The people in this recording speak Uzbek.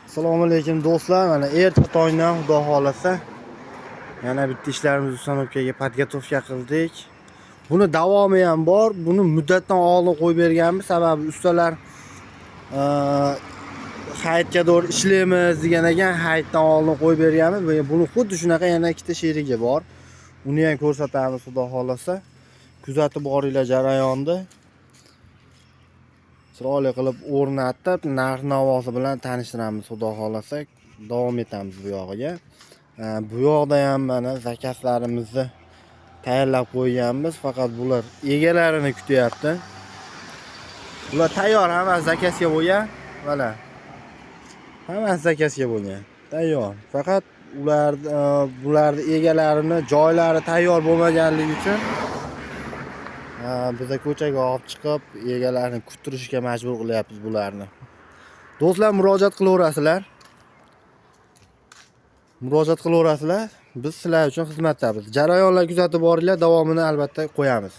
Assalomu alaykum do'stlar. Mana erta tongdan xudo xolasa yana bitta ishlarimiz uстановkaga podgotovka qildik. Buni davomi ham bor. Buni muddatdan oldin qo'yib berganmiz. Sababi ustalar hayitga doğru ishlaymiz degan ekan, hayitdan oldin qo'yib berganmiz. Buni xuddi shunaqa yana ikkita sherigi bor. Uni ham ko'rsatamiz xudo xolasa. Kuzatib boringlar jarayonni. Chiroyli qilib o'rnatib, narx-navosi bilan tanishtiramiz xudo xolasa. Davom etamiz bu yog'iga. Bu yoqda ham mana zakazlarimizni tayyorlab qo'yganmiz, faqat bular egalarini kutyapti. Bular tayyor, hammasi zakazga bo'lgan. Mana. Hammasi zakazga bo'lgan. Tayyor. Faqat bularning egalarini joylari tayyor bo'lmaganligi uchun biza ko'chaga olib chiqib, egalarni kuttirishga majbur qilyapmiz bularni. Do'stlar, murojaat qilaverasizlar. Biz sizlar uchun xizmatdamiz. Jarayonlar kuzatib boringlar, davomini albatta qo'yamiz.